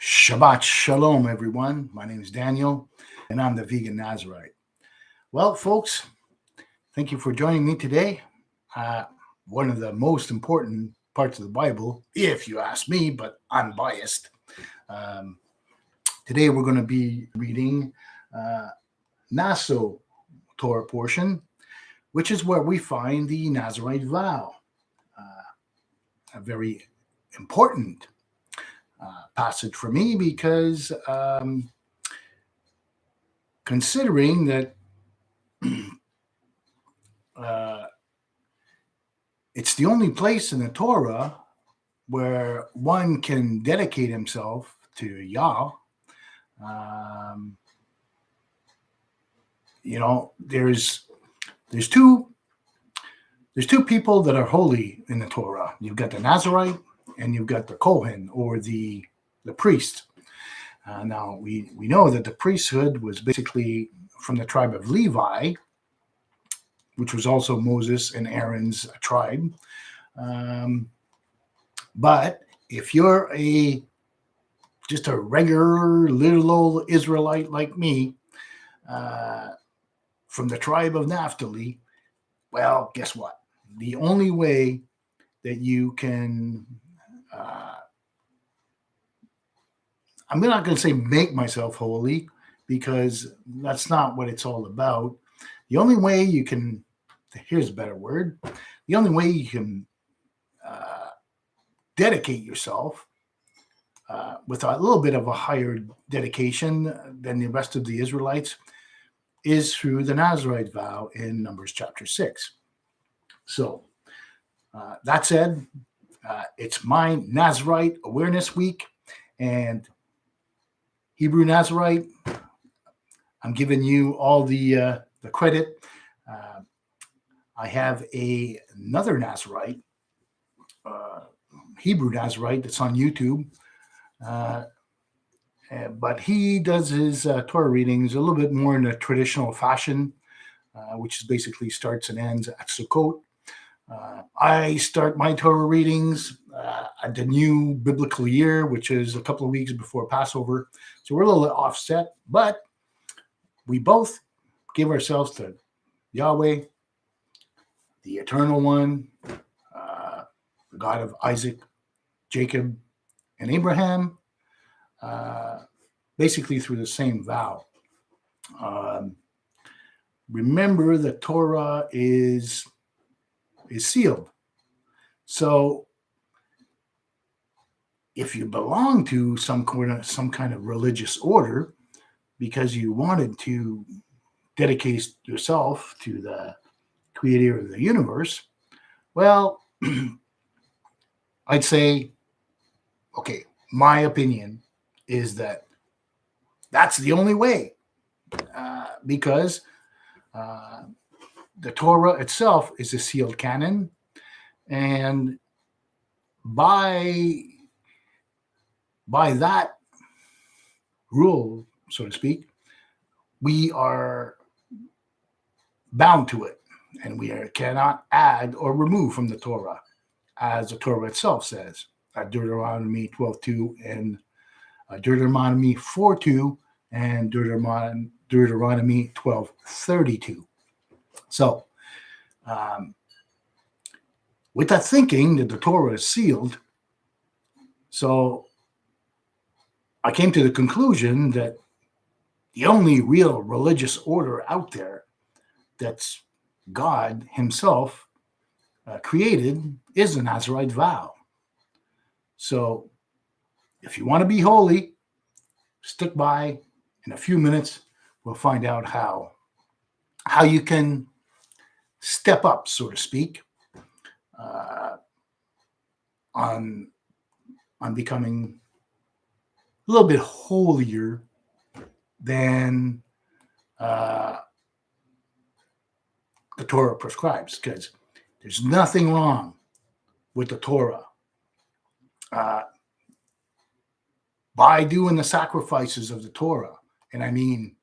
Shabbat Shalom, everyone. My name is Daniel, and I'm the Vegan Nazarite. Well, folks, thank you for joining me today. Uh, One of the most important parts of the Bible, if you ask me, but I'm biased. Um, Today, we're going to be reading uh, Naso Torah portion, which is where we find the Nazarite vow, a very important passage for me because considering that uh, it's the only place in the Torah where one can dedicate himself to Yah. Um, there's two people that are holy in the Torah. You've got the Nazarite and you've got the Kohen, or the priest. Now we know that the priesthood was basically from the tribe of Levi, which was also Moses and Aaron's tribe. But if you're just a regular little old Israelite like me, from the tribe of Naphtali, well, guess what? The only way that you can, I'm not going to say make myself holy, because that's not what it's all about. The only way you can, here's a better word, the only way you can dedicate yourself with a little bit of a higher dedication than the rest of the Israelites is through the Nazarite vow in Numbers chapter 6. So that said, it's my Nazarite Awareness Week, and Hebrew Nazarite, I'm giving you all the credit. I have another Nazarite, Hebrew Nazarite, that's on YouTube. But he does his Torah readings a little bit more in a traditional fashion, which is basically starts and ends at Sukkot. I start my Torah readings at the new biblical year, which is a couple of weeks before Passover. So we're a little offset, but we both give ourselves to Yahweh, the Eternal One, the God of Isaac, Jacob, and Abraham, basically through the same vow. Remember, the Torah is sealed. So if you belong to some kind of religious order because you wanted to dedicate yourself to the creator of the universe, well, I'd say, okay, my opinion is that that's the only way, because the Torah itself is a sealed canon, and by that rule, so to speak, we are bound to it, and we cannot add or remove from the Torah, as the Torah itself says at Deuteronomy 12:2 and Deuteronomy 4:2 and Deuteronomy 12:32. So, with that thinking that the Torah is sealed, so I came to the conclusion that the only real religious order out there that's God himself created is the Nazarite vow. So if you want to be holy, stick by. In a few minutes, we'll find out how you can step up, so to speak, on becoming a little bit holier than the Torah prescribes, because there's nothing wrong with the Torah. By doing the sacrifices of the Torah, and I mean,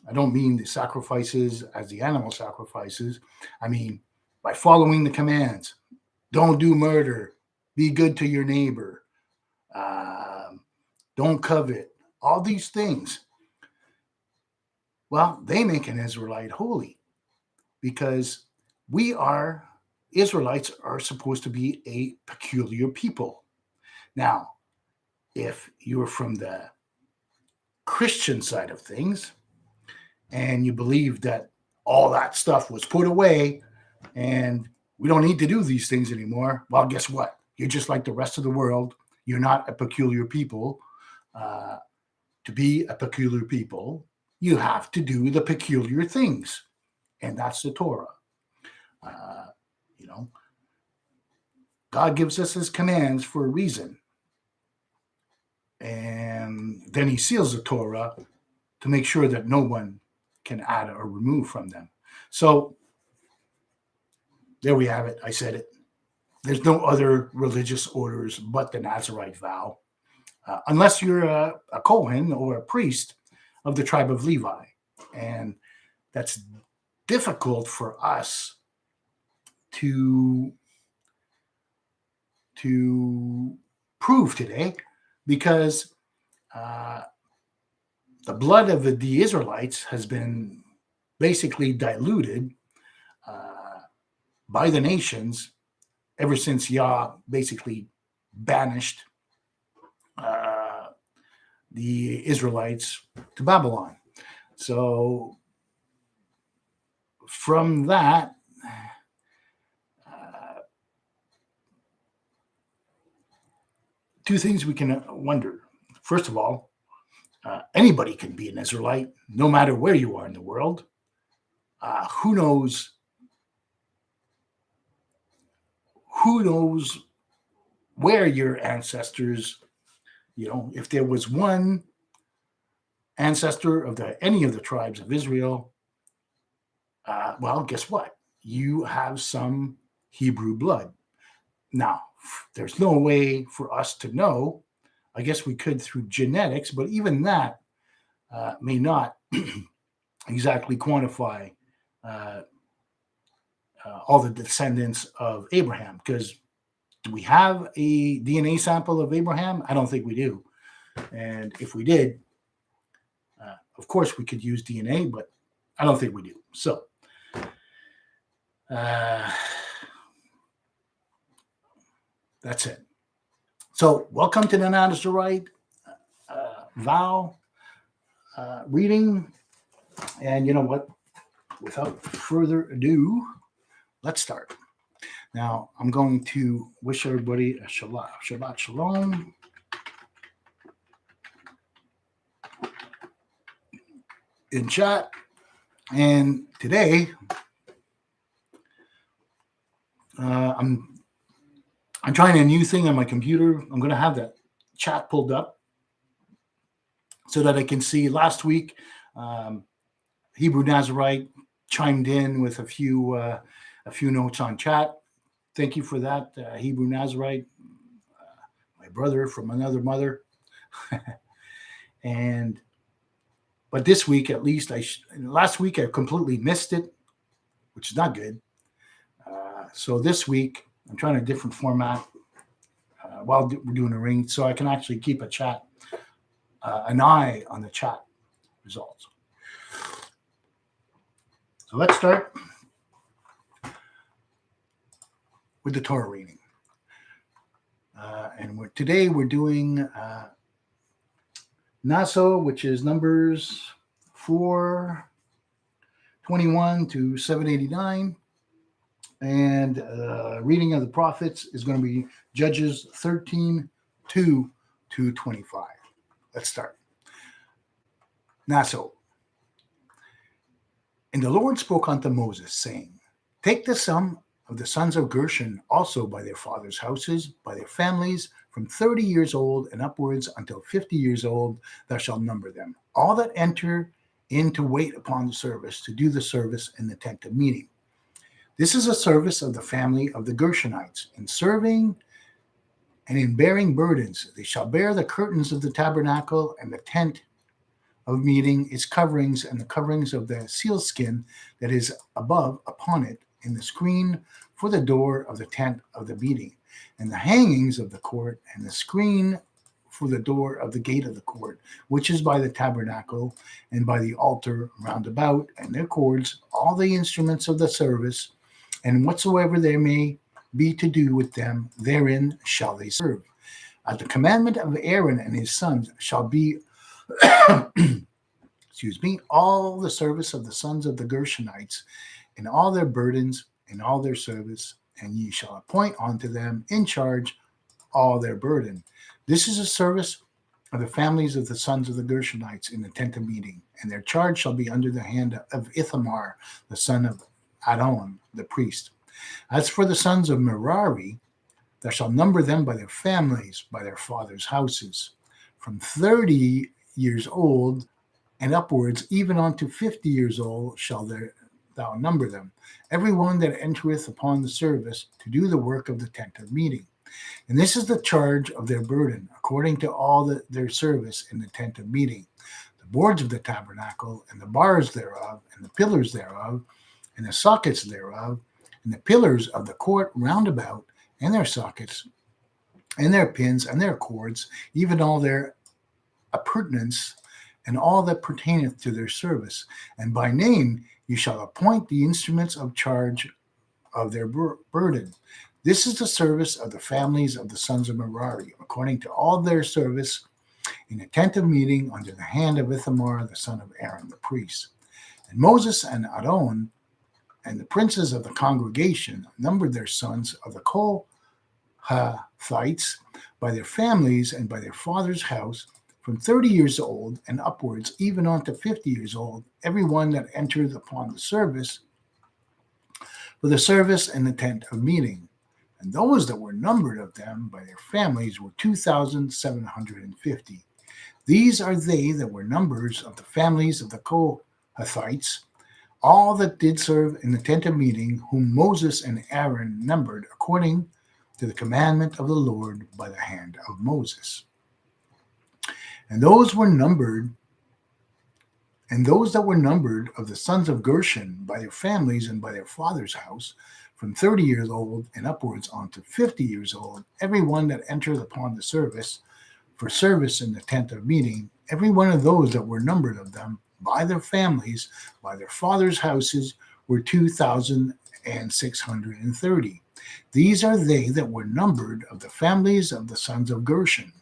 I don't mean the sacrifices as the animal sacrifices. I mean, by following the commands, don't do murder, be good to your neighbor, don't covet, all these things. Well, they make an Israelite holy because Israelites are supposed to be a peculiar people. Now, if you're from the Christian side of things and you believe that all that stuff was put away and we don't need to do these things anymore, well, guess what? You're just like the rest of the world. You're not a peculiar people. To be a peculiar people, you have to do the peculiar things, and that's the Torah. You know, God gives us his commands for a reason. And then he seals the Torah to make sure that no one can add or remove from them. So there we have it. I said it. There's no other religious orders but the Nazarite vow, unless you're a Kohen or a priest of the tribe of Levi. And that's difficult for us to prove today because the blood of the Israelites has been basically diluted by the nations ever since Yah basically banished the Israelites to Babylon. So from that, two things we can wonder. First of all, anybody can be an Israelite, no matter where you are in the world. Who knows where your ancestors, if there was one ancestor of any of the tribes of Israel, well, guess what? You have some Hebrew blood. Now, there's no way for us to know. I guess we could through genetics, but even that may not exactly quantify all the descendants of Abraham. Because do we have a DNA sample of Abraham? I don't think we do. And if we did, of course we could use DNA, but I don't think we do. So that's it. So welcome to the Nazarite vow reading. And you know what? Without further ado, let's start. Now, I'm going to wish everybody a Shabbat Shalom. In chat. And today, I'm trying a new thing on my computer. I'm going to have that chat pulled up so that I can see. Last week, Hebrew Nazarite chimed in with a few notes on chat. Thank you for that, Hebrew Nazarite, my brother from another mother. But this week, at least, last week I completely missed it, which is not good. So this week, I'm trying a different format while we're doing a ring, so I can actually keep an eye on the chat results. So let's start with the Torah reading. And today we're doing Naso, which is Numbers 4:21 to 789. And reading of the prophets is going to be Judges 13:2 to 25. Let's start. Naso. And the Lord spoke unto Moses, saying, Take the sum of the sons of Gershon also by their fathers' houses, by their families, from 30 years old and upwards until 50 years old, thou shalt number them, all that enter in to wait upon the service, to do the service in the tent of meeting. This is a service of the family of the Gershonites. In serving and in bearing burdens, they shall bear the curtains of the tabernacle and the tent of meeting, its coverings, and the coverings of the sealskin that is above upon it, in the screen for the door of the tent of the meeting, and the hangings of the court, and the screen for the door of the gate of the court, which is by the tabernacle, and by the altar round about, and their cords, all the instruments of the service, and whatsoever there may be to do with them, therein shall they serve. The commandment of Aaron and his sons shall be, all the service of the sons of the Gershonites, and all their burdens, and all their service, and ye shall appoint unto them in charge all their burden. This is a service of the families of the sons of the Gershonites in the tent of meeting, and their charge shall be under the hand of Ithamar, the son of Aaron, the priest. As for the sons of Merari, thou shalt number them by their families, by their fathers' houses. From 30 years old and upwards, even unto 50 years old, shall thou number them, every one that entereth upon the service to do the work of the tent of meeting. And this is the charge of their burden, according to all their service in the tent of meeting: the boards of the tabernacle, and the bars thereof, and the pillars thereof, and the sockets thereof, and the pillars of the court round about, and their sockets, and their pins, and their cords, even all their appurtenance, and all that pertaineth to their service. And by name you shall appoint the instruments of charge of their burden. This is the service of the families of the sons of Merari, according to all their service in the tent of meeting, under the hand of Ithamar, the son of Aaron, the priest. And Moses and Aaron and the princes of the congregation numbered their sons of the Kohathites by their families and by their father's house, from 30 years old and upwards, even unto 50 years old, every one that entered upon the service for the service in the tent of meeting. And those that were numbered of them by their families were 2,750. These are they that were numbers of the families of the Kohathites, all that did serve in the tent of meeting, whom Moses and Aaron numbered according to the commandment of the Lord by the hand of Moses. And those that were numbered of the sons of Gershon by their families and by their father's house, from 30 years old and upwards unto 50 years old, every one that entered upon the service for service in the tent of meeting, every one of those that were numbered of them by their families, by their fathers' houses, were 2,630. These are they that were numbered of the families of the sons of Gershon,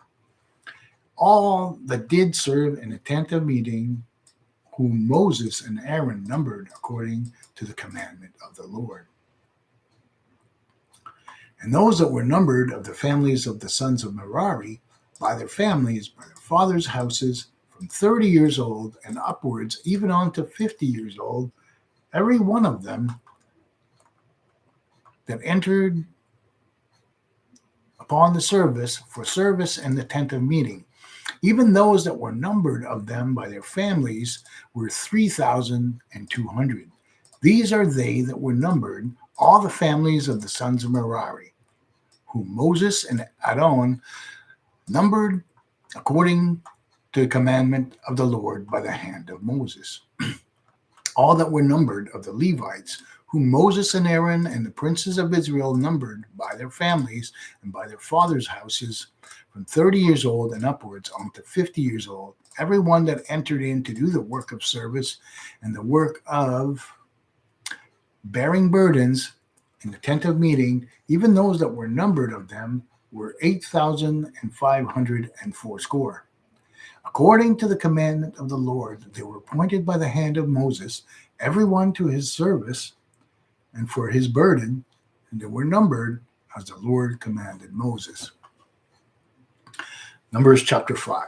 all that did serve in the tent of meeting, whom Moses and Aaron numbered according to the commandment of the Lord. And those that were numbered of the families of the sons of Merari, by their families, by their fathers' houses, from 30 years old and upwards, even unto 50 years old, every one of them that entered upon the service for service in the tent of meeting, even those that were numbered of them by their families, were 3,200. These are they that were numbered, all the families of the sons of Merari, whom Moses and Aaron numbered according to the commandment of the Lord by the hand of Moses. All that were numbered of the Levites, whom Moses and Aaron and the princes of Israel numbered by their families and by their fathers' houses, from 30 years old and upwards unto 50 years old, every one that entered in to do the work of service and the work of bearing burdens in the tent of meeting, even those that were numbered of them, were 8,540. According to the commandment of the Lord, they were appointed by the hand of Moses, every one to his service and for his burden, and they were numbered as the Lord commanded Moses. Numbers chapter 5.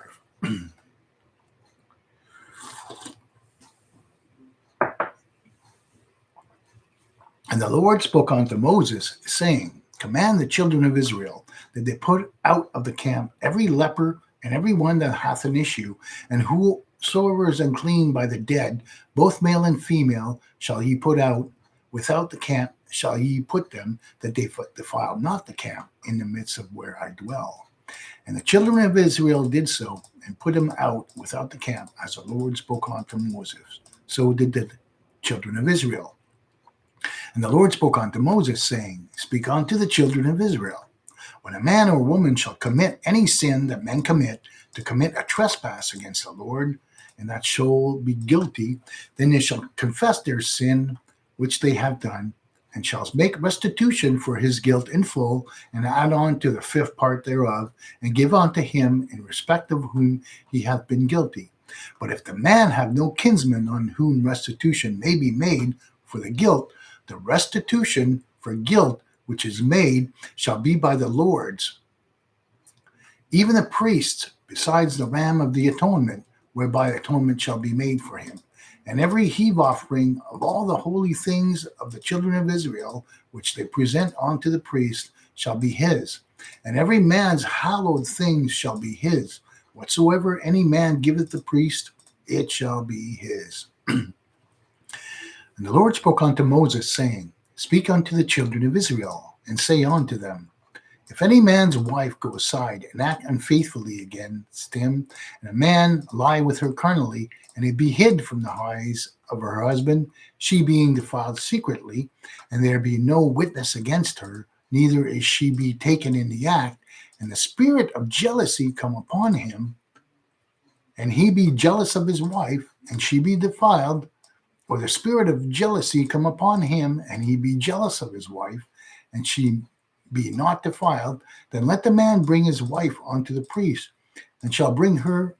And the Lord spoke unto Moses, saying, Command the children of Israel that they put out of the camp every leper and every one that hath an issue, and whosoever is unclean by the dead, both male and female, shall ye put out. Without the camp shall ye put them, that they defile not the camp in the midst of where I dwell. And the children of Israel did so, and put them out without the camp, as the Lord spoke unto Moses. So did the children of Israel. And the Lord spoke unto Moses, saying, Speak unto the children of Israel, When a man or woman shall commit any sin that men commit, to commit a trespass against the Lord, and that shall be guilty, then they shall confess their sin which they have done, and shall make restitution for his guilt in full, and add on to the fifth part thereof, and give unto him in respect of whom he hath been guilty. But if the man have no kinsman on whom restitution may be made for the guilt, the restitution for guilt which is made shall be by the Lord's. Even the priests, besides the ram of the atonement, whereby atonement shall be made for him, and every heave offering of all the holy things of the children of Israel, which they present unto the priest, shall be his. And every man's hallowed things shall be his. Whatsoever any man giveth the priest, it shall be his. And the Lord spoke unto Moses, saying, Speak unto the children of Israel, and say unto them, If any man's wife go aside and act unfaithfully against him, and a man lie with her carnally, and it be hid from the eyes of her husband, she being defiled secretly, and there be no witness against her, neither is she be taken in the act, and the spirit of jealousy come upon him, and he be jealous of his wife, and she be defiled, or the spirit of jealousy come upon him, and he be jealous of his wife, and she be not defiled, then let the man bring his wife unto the priest, and shall bring her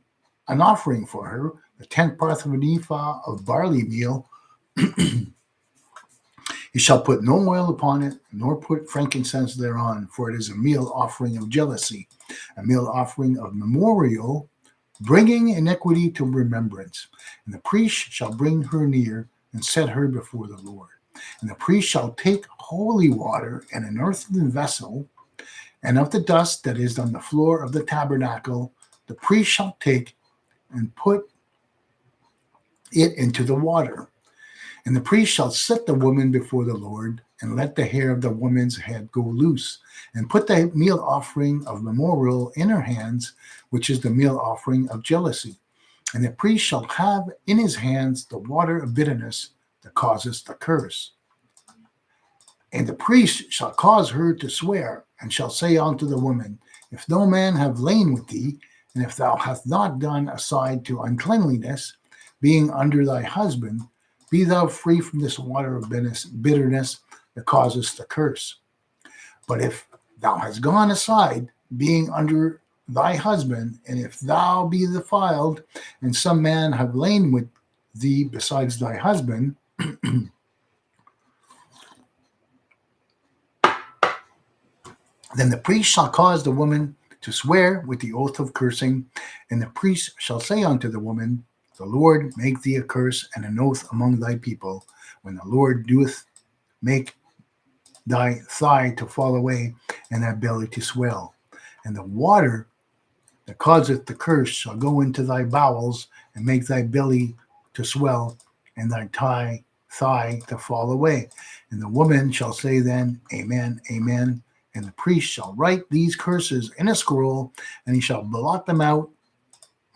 an offering for her, the 10th part of an ephah of barley meal. He shall put no oil upon it, nor put frankincense thereon, for it is a meal offering of jealousy, a meal offering of memorial, bringing iniquity to remembrance. And the priest shall bring her near and set her before the Lord. And the priest shall take holy water in an earthen vessel, and of the dust that is on the floor of the tabernacle, the priest shall take and put it into the water. And the priest shall set the woman before the Lord, and let the hair of the woman's head go loose, and put the meal offering of memorial in her hands, which is the meal offering of jealousy. And the priest shall have in his hands the water of bitterness that causeth the curse. And the priest shall cause her to swear, and shall say unto the woman, If no man have lain with thee, and if thou hast not done aside to uncleanliness, being under thy husband, be thou free from this water of bitterness that causeth the curse. But if thou hast gone aside, being under thy husband, and if thou be defiled, and some man have lain with thee besides thy husband, then the priest shall cause the woman to swear with the oath of cursing, and the priest shall say unto the woman, The Lord make thee a curse and an oath among thy people, when the Lord doeth make thy thigh to fall away, and thy belly to swell. And the water that causeth the curse shall go into thy bowels, and make thy belly to swell, and thy thigh to fall away. And the woman shall say then, Amen, Amen. And the priest shall write these curses in a scroll, and he shall blot them out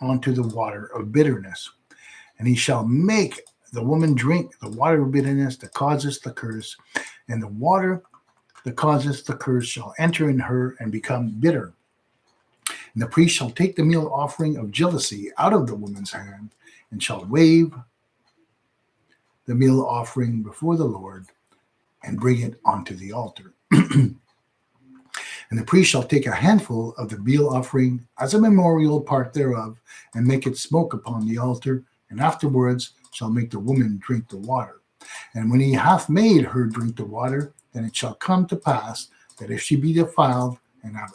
onto the water of bitterness. And he shall make the woman drink the water of bitterness that causes the curse, and the water that causes the curse shall enter in her and become bitter. And the priest shall take the meal offering of jealousy out of the woman's hand, and shall wave the meal offering before the Lord, and bring it onto the altar. And the priest shall take a handful of the meal offering as a memorial part thereof, and make it smoke upon the altar, and afterwards shall make the woman drink the water. And when he hath made her drink the water, then it shall come to pass that if she be defiled and have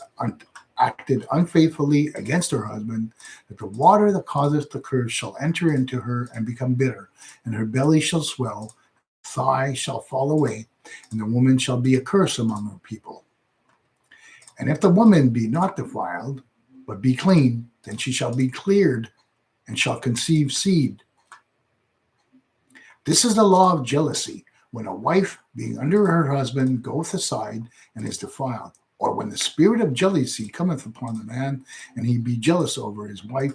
acted unfaithfully against her husband, that the water that causeth the curse shall enter into her and become bitter, and her belly shall swell, thigh shall fall away, and the woman shall be a curse among her people. And if the woman be not defiled, but be clean, then she shall be cleared, and shall conceive seed. This is the law of jealousy, when a wife, being under her husband, goeth aside and is defiled, or when the spirit of jealousy cometh upon the man, and he be jealous over his wife,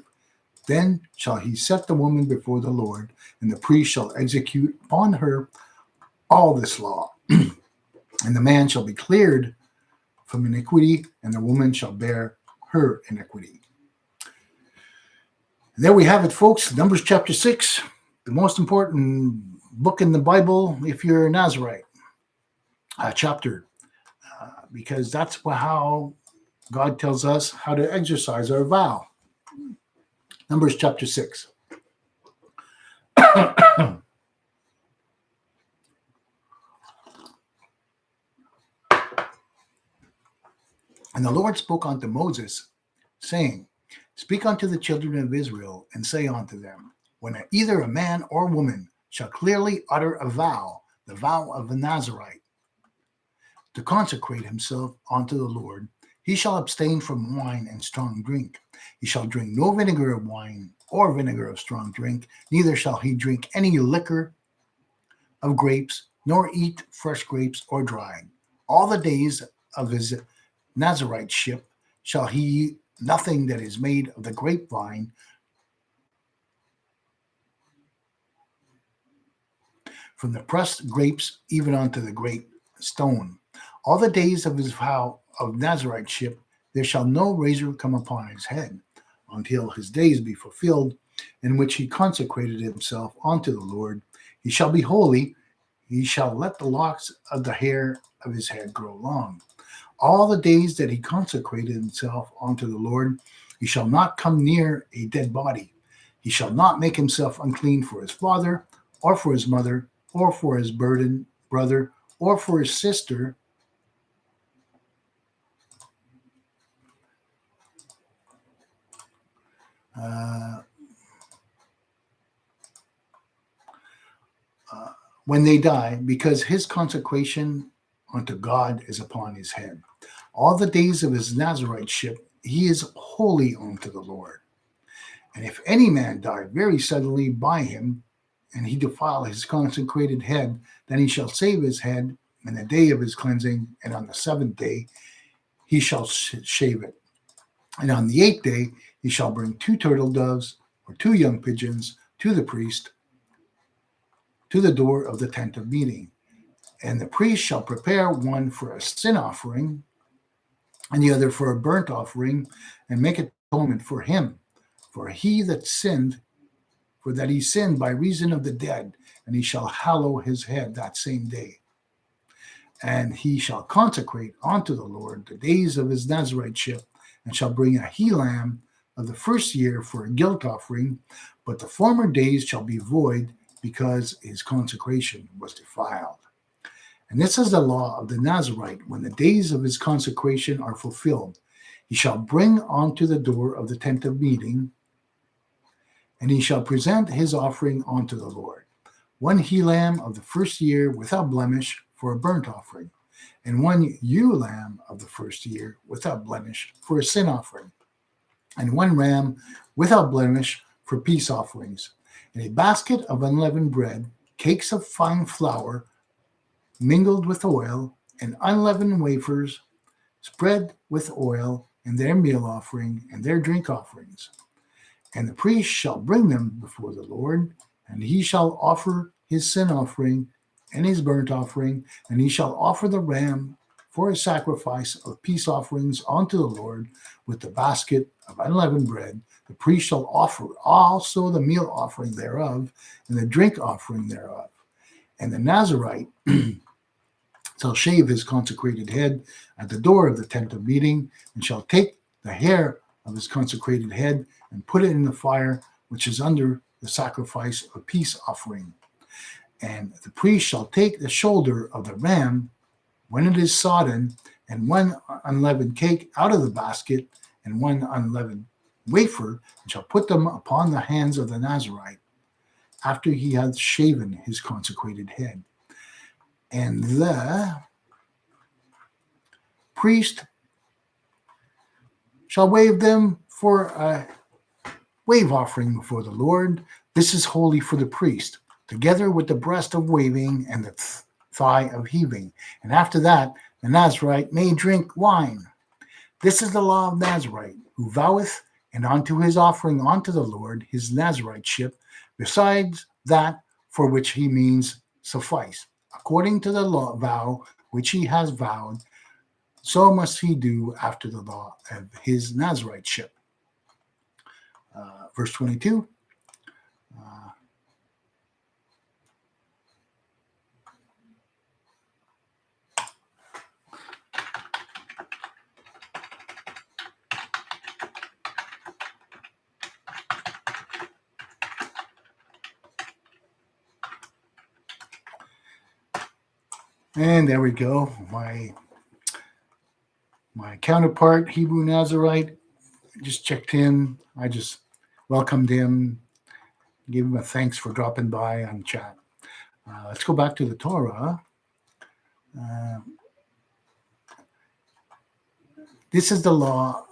then shall he set the woman before the Lord, and the priest shall execute upon her all this law. And the man shall be cleared from iniquity, and the woman shall bear her iniquity. And there we have it, folks. Numbers chapter 6, the most important book in the Bible if you're a Nazarite chapter, because that's how God tells us how to exercise our vow. Numbers chapter 6. And the Lord spoke unto Moses, saying, Speak unto the children of Israel, and say unto them, When either a man or woman shall clearly utter a vow, the vow of a Nazarite, to consecrate himself unto the Lord, he shall abstain from wine and strong drink. He shall drink no vinegar of wine or vinegar of strong drink, neither shall he drink any liquor of grapes, nor eat fresh grapes or dried. All the days of his Nazariteship shall he eat nothing that is made of the grapevine, from the pressed grapes even unto the grape stone. All the days of his vow of Nazariteship there shall no razor come upon his head, until his days be fulfilled, in which he consecrated himself unto the Lord. He shall be holy. He shall let the locks of the hair of his head grow long. All the days that he consecrated himself unto the Lord, he shall not come near a dead body. He shall not make himself unclean for his father, or for his mother, or for his brother, or for his sister, when they die, because his consecration unto God is upon his head. All the days of his Nazariteship he is holy unto the Lord. And if any man die very suddenly by him, and he defile his consecrated head, then he shall save his head in the day of his cleansing, and on the seventh day he shall shave it. And on the eighth day he shall bring 2 turtle doves or 2 young pigeons to the priest to the door of the tent of meeting. And the priest shall prepare one for a sin offering, and the other for a burnt offering, and make atonement for him. For he that sinned, for that he sinned by reason of the dead, and he shall hallow his head that same day. And he shall consecrate unto the Lord the days of his Nazariteship, and shall bring a he lamb of the first year for a guilt offering, but the former days shall be void, because his consecration was defiled. And this is the law of the Nazarite. When the days of his consecration are fulfilled, he shall bring unto the door of the tent of meeting, and he shall present his offering unto the Lord, 1 he lamb of the first year without blemish for a burnt offering, and 1 ewe lamb of the first year without blemish for a sin offering, and 1 ram without blemish for peace offerings, and a basket of unleavened bread, cakes of fine flour mingled with oil, and unleavened wafers spread with oil, and their meal offering and their drink offerings. And the priest shall bring them before the Lord, and he shall offer his sin offering and his burnt offering, and he shall offer the ram for a sacrifice of peace offerings unto the Lord with the basket of unleavened bread. The priest shall offer also the meal offering thereof, and the drink offering thereof. And the Nazarite shall shave his consecrated head at the door of the tent of meeting, and shall take the hair of his consecrated head and put it in the fire which is under the sacrifice of peace offering. And the priest shall take the shoulder of the ram when it is sodden, and 1 unleavened cake out of the basket, and 1 unleavened wafer, and shall put them upon the hands of the Nazarite, after he hath shaven his consecrated head. And the priest shall wave them for a wave offering before the Lord. This is holy for the priest, together with the breast of waving and the thigh of heaving. And after that, the Nazarite may drink wine. This is the law of Nazarite, who voweth, and unto his offering unto the Lord his Nazariteship, besides that for which he means suffice, according to the law vow which he has vowed, So must he do after the law of his Nazariteship. Verse 22. Uh, and there we go. My counterpart, Hebrew Nazarite, just checked in. I just welcomed him, gave him a thanks for dropping by on chat. Let's go back to the Torah. This is the law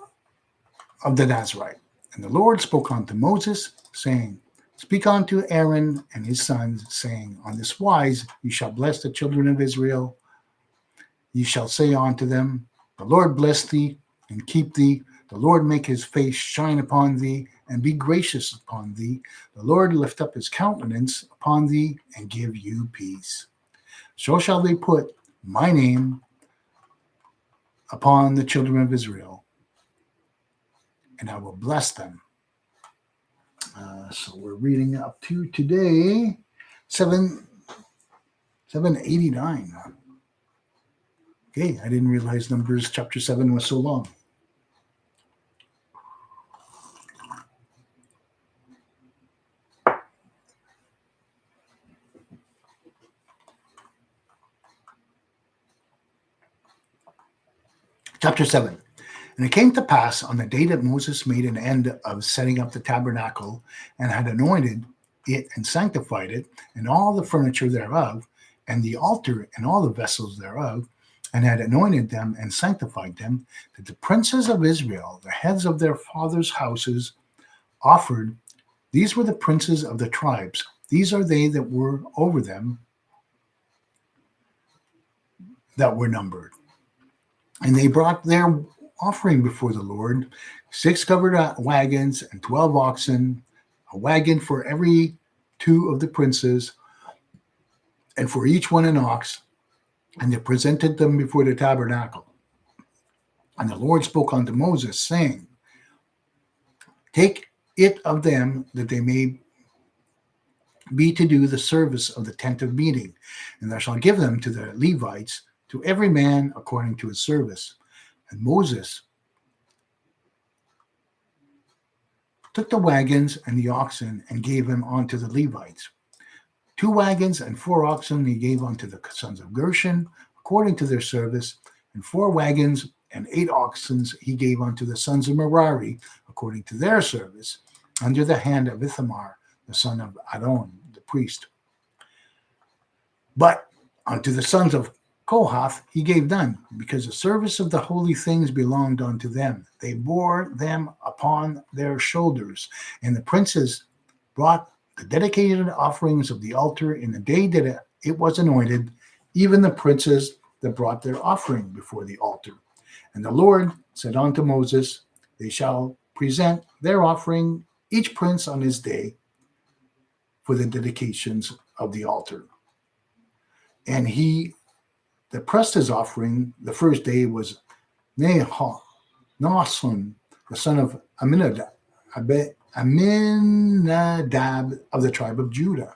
of the Nazarite. And the Lord spoke unto Moses, saying, Speak unto Aaron and his sons, saying, On this wise you shall bless the children of Israel. You shall say unto them, The Lord bless thee and keep thee. The Lord make his face shine upon thee and be gracious upon thee. The Lord lift up his countenance upon thee and give you peace. So shall they put my name upon the children of Israel, and I will bless them. So we're reading up to today, 789. Okay, I didn't realize Numbers chapter 7 was so long. Chapter 7. And it came to pass on the day that Moses made an end of setting up the tabernacle and had anointed it and sanctified it, and all the furniture thereof, and the altar and all the vessels thereof, and had anointed them and sanctified them, that the princes of Israel, the heads of their fathers' houses, offered. These were the princes of the tribes. These are they that were over them that were numbered. And they brought their offering before the Lord, 6 covered wagons and 12 oxen, a wagon for every 2 of the princes, and for each one an ox. And they presented them before the tabernacle. And the Lord spoke unto Moses, saying, Take it of them, that they may be to do the service of the tent of meeting, and thou shalt give them to the Levites, to every man according to his service. And Moses took the wagons and the oxen and gave them unto the Levites. 2 wagons and 4 oxen he gave unto the sons of Gershon according to their service, and 4 wagons and 8 oxen he gave unto the sons of Merari according to their service, under the hand of Ithamar, the son of Aaron, the priest. But unto the sons of Kohath he gave none, because the service of the holy things belonged unto them. They bore them upon their shoulders, and the princes brought the dedicated offerings of the altar in the day that it was anointed, even the princes that brought their offering before the altar. And the Lord said unto Moses, They shall present their offering, each prince on his day, for the dedications of the altar. And he that pressed his offering the first day was Naso, the son of Aminadab of the tribe of Judah.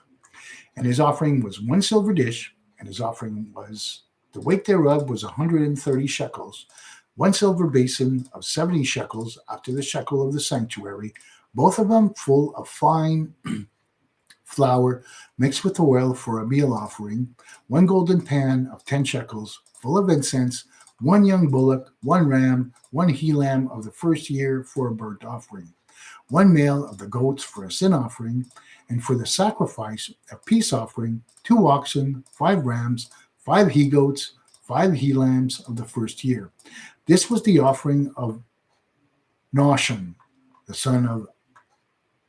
And his offering was 1 silver dish, and his offering was, the weight thereof was 130 shekels, 1 silver basin of 70 shekels after the shekel of the sanctuary, both of them full of fine flour mixed with oil for a meal offering, 1 golden pan of 10 shekels, full of incense, 1 young bullock, 1 ram, 1 he-lamb of the first year for a burnt offering, 1 male of the goats for a sin offering, and for the sacrifice of peace offering, 2 oxen, 5 rams, 5 he-goats, 5 he-lambs of the first year. This was the offering of Naso, the son of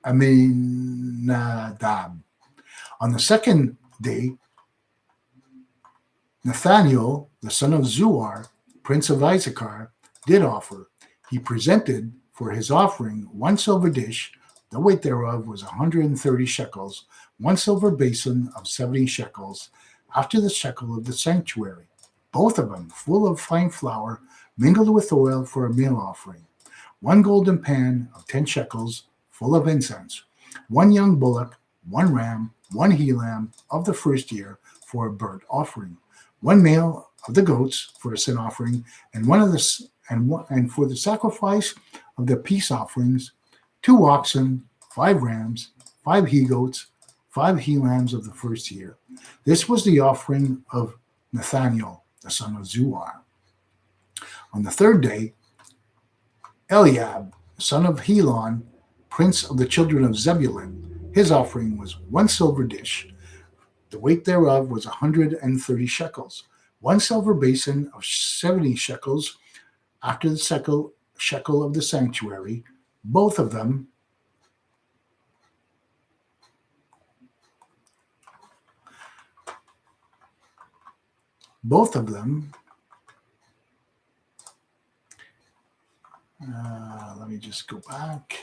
Aminadab. On the second day, Nathaniel, the son of Zuar, prince of Issachar, did offer. He presented for his offering 1 silver dish, the weight thereof was 130 shekels, 1 silver basin of 70 shekels, after the shekel of the sanctuary. both of them full of fine flour, mingled with oil for a meal offering. 1 golden pan of 10 shekels, full of incense. 1 young bullock, 1 ram, 1 he lamb of the first year for a burnt offering. 1 male of the goats for a sin offering, and one of the and for the sacrifice of the peace offerings, 2 oxen, 5 rams, 5 he goats, 5 he lambs of the first year. This was the offering of Nathaniel, the son of Zuar. On the third day, Eliab, son of Helon, prince of the children of Zebulun, his offering was 1 silver dish. The weight thereof was 130 shekels. 1 silver basin of 70 shekels after the shekel of the sanctuary. Both of them let me just go back.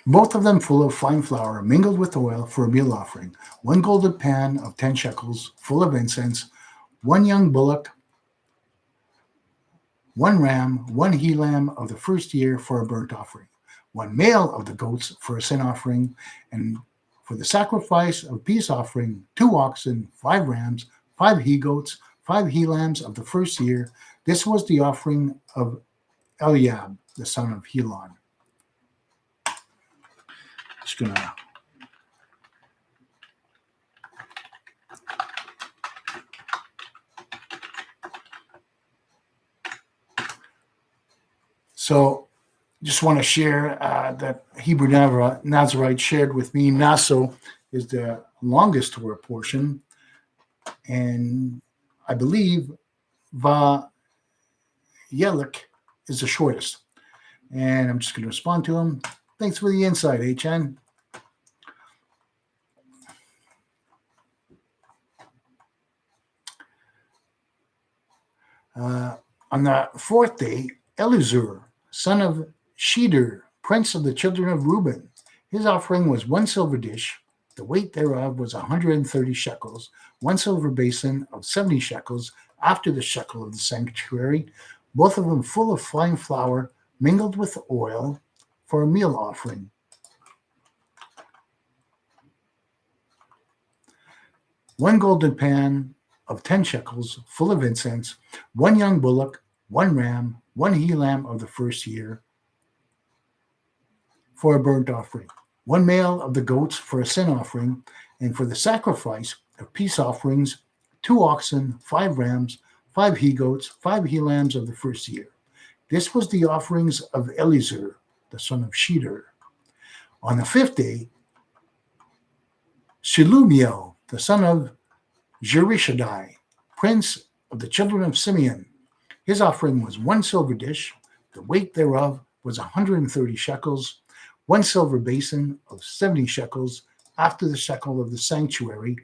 Both of them full of fine flour, mingled with oil for a meal offering. 1 golden pan of 10 shekels, full of incense. 1 young bullock, 1 ram, 1 he lamb of the first year for a burnt offering. 1 male of the goats for a sin offering, and for the sacrifice of peace offering, 2 oxen, 5 rams, 5 he goats, 5 he lambs of the first year. This was the offering of Eliab, the son of Helon. Just gonna So just want to share that Hebrew Nazarite shared with me. Naso is the longest Torah portion, and I believe Va Yelik is the shortest. And I'm just going to respond to him. Thanks for the insight, HN. On the fourth day, Elizur, son of Sheder, prince of the children of Reuben, his offering was 1 silver dish. The weight thereof was 130 shekels. 1 silver basin of 70 shekels after the shekel of the sanctuary, both of them full of fine flour, mingled with oil for a meal offering. 1 golden pan of 10 shekels, full of incense. 1 young bullock, 1 ram, 1 he lamb of the first year for a burnt offering. 1 male of the goats for a sin offering, and for the sacrifice of peace offerings, 2 oxen, 5 rams, 5 he goats, 5 he lambs of the first year. This was the offerings of Elizur, the son of Sheder. On the fifth day, Shelumiel, the son of Jerishadai, prince of the children of Simeon, his offering was 1 silver dish. The weight thereof was 130 shekels. 1 silver basin of 70 shekels after the shekel of the sanctuary,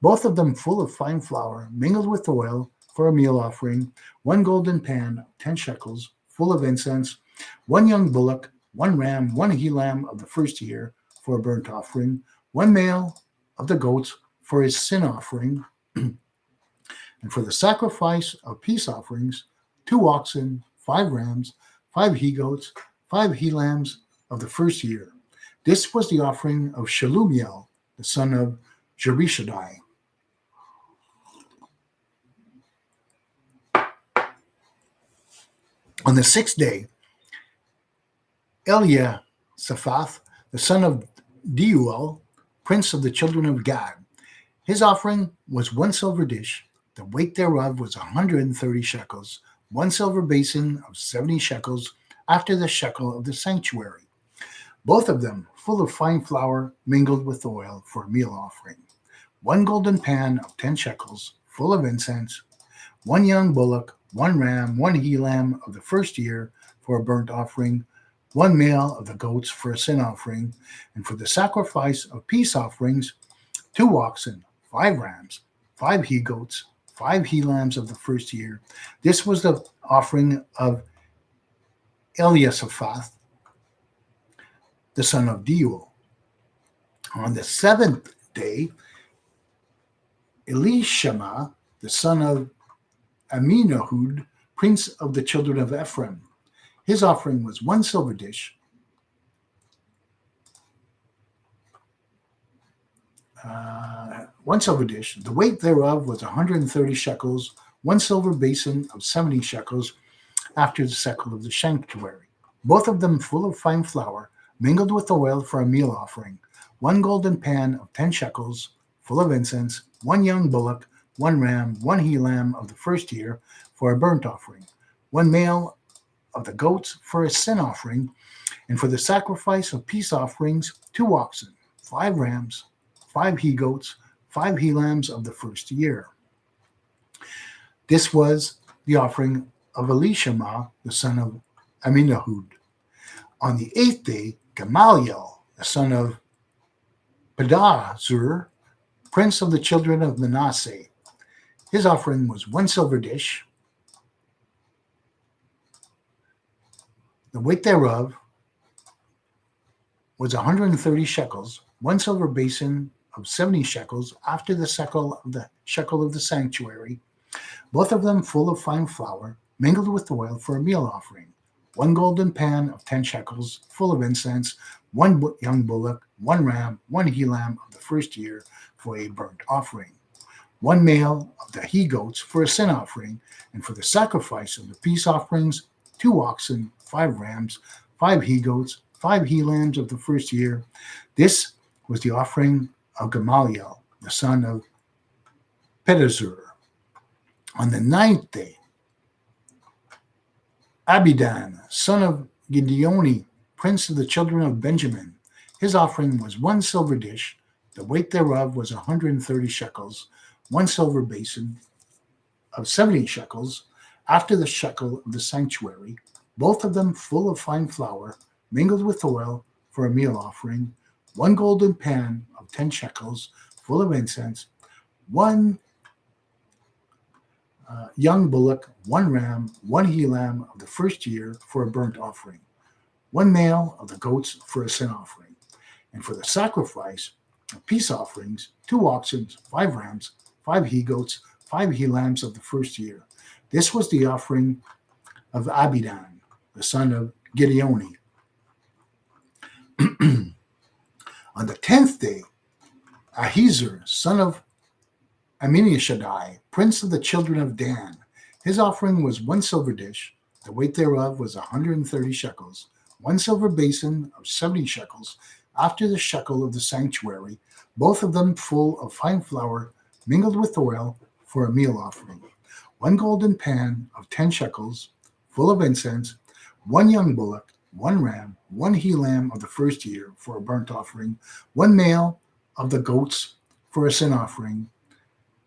both of them full of fine flour, mingled with oil for a meal offering. 1 golden pan of 10 shekels, full of incense. 1 young bullock, 1 ram, 1 he lamb of the first year for a burnt offering. 1 male of the goats for his sin offering. And for the sacrifice of peace offerings, 2 oxen, 5 rams, 5 he goats, 5 he lambs of the first year. This was the offering of Shelumiel, the son of Jerishadai. On the sixth day, Eliasaphat, the son of Deuel, prince of the children of Gad, his offering was 1 silver dish. The weight thereof was 130 shekels. 1 silver basin of 70 shekels after the shekel of the sanctuary, both of them full of fine flour mingled with oil for a meal offering. 1 golden pan of 10 shekels, full of incense. 1 young bullock, 1 ram, 1 he lamb of the first year for a burnt offering. 1 male of the goats for a sin offering. And for the sacrifice of peace offerings, 2 oxen, 5 rams, 5 he goats, 5 he lambs of the first year. This was the offering of Eliasaphat, the son of Deuel. On the seventh day, Elishama, the son of Aminahud, prince of the children of Ephraim. His offering was one silver dish, the weight thereof was 130 shekels, one silver basin of 70 shekels, after the shekel of the sanctuary, both of them full of fine flour, mingled with oil for a meal offering, one golden pan of 10 shekels, full of incense, one young bullock, one ram, one he lamb of the first year for a burnt offering, one male of the goats for a sin offering, and for the sacrifice of peace offerings, 2 oxen, 5 rams, 5 he goats, 5 he lambs of the first year. This was the offering of Elishama, the son of Aminahud. On the 8th day, Gamaliel, the son of Pedahzur, prince of the children of Manasseh. His offering was one silver dish, the weight thereof was 130 shekels, one silver basin of 70 shekels, after the shekel of the sanctuary, both of them full of fine flour, mingled with oil for a meal offering, one golden pan of 10 shekels, full of incense, one young bullock, one ram, one he lamb of the first year for a burnt offering, one male of the he goats for a sin offering, and for the sacrifice of the peace offerings, 2 oxen, 5 rams, 5 he goats, 5 he lambs of the first year. This was the offering of Gamaliel, the son of Pedahzur. On the 9th day, Abidan, son of Gideoni, prince of the children of Benjamin. His offering was one silver dish, the weight thereof was 130 shekels, one silver basin of 70 shekels, after the shekel of the sanctuary, both of them full of fine flour, mingled with oil for a meal offering, one golden pan of 10 shekels, full of incense, one young bullock, one ram, one he lamb of the first year for a burnt offering, one male of the goats for a sin offering, and for the sacrifice of peace offerings, 2 oxen, 5 rams, 5 he goats, 5 he lambs of the first year. This was the offering of Abidan, the son of Gideoni. On the 10th day, Ahiezer, son of Amminishadai, prince of the children of Dan. His offering was one silver dish, the weight thereof was 130 shekels, one silver basin of 70 shekels, after the shekel of the sanctuary, both of them full of fine flour, mingled with oil for a meal offering, one golden pan of 10 shekels, full of incense, one young bullock, one ram, one he lamb of the first year for a burnt offering, one male of the goats for a sin offering,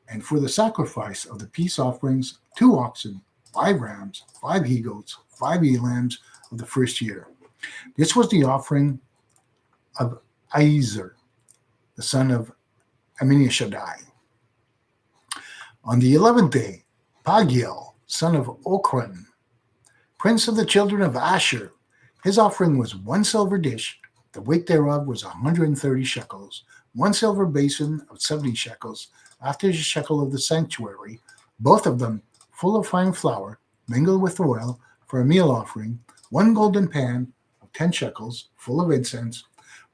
and for the sacrifice of the peace offerings, 2 oxen, 5 rams, 5 he goats, 5 he lambs of the first year. This was the offering of Ahiezer, the son of Amminishadai. On the 11th day, Pagiel, son of Ochran, prince of the children of Asher. His offering was one silver dish, the weight thereof was 130 shekels, one silver basin of 70 shekels, after the shekel of the sanctuary, both of them full of fine flour, mingled with oil for a meal offering, one golden pan of 10 shekels, full of incense,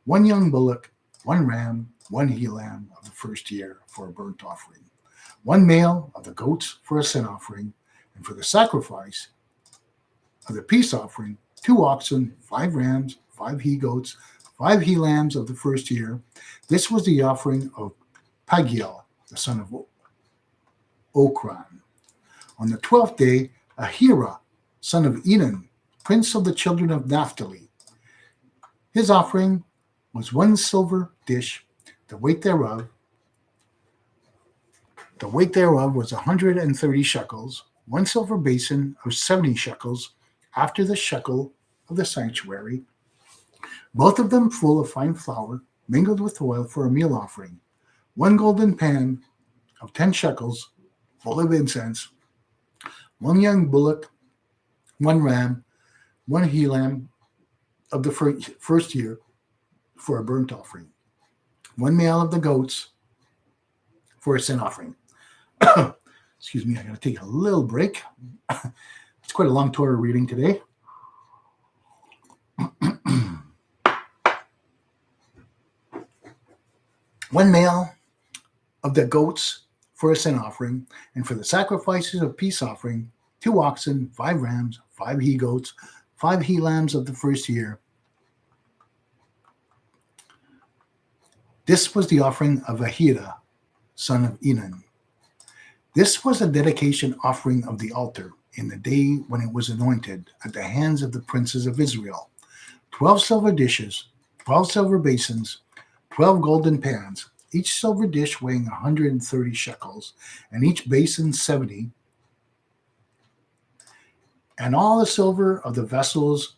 one young bullock, one ram, one he lamb of the first year for a burnt offering, one male of the goats for a sin offering, and for the sacrifice of the peace offering, 2 oxen, 5 rams, 5 he goats, 5 he lambs of the first year. This was the offering of Pagiel, the son of Ochran. On the 12th day, Ahira, son of Enan, prince of the children of Naphtali. His offering was one silver dish, the weight thereof was 130 shekels, one silver basin of 70 shekels, after the shekel of the sanctuary, both of them full of fine flour, mingled with oil for a meal offering, one golden pan of 10 shekels, full of incense, one young bullock, one ram, one he lamb of the first year, for a burnt offering, 1 male of the goats for a sin offering. Excuse me, I got to take a little break. It's quite a long Torah reading today. One male of the goats for a sin offering, and for the sacrifices of peace offering, 2 oxen, 5 rams, 5 he-goats, 5 he-lambs of the first year. This was the offering of Ahira, son of Enan. This was a dedication offering of the altar in the day when it was anointed at the hands of the princes of Israel. 12 silver dishes, 12 silver basins, 12 golden pans, each silver dish weighing 130 shekels, and each basin 70, and all the silver of the vessels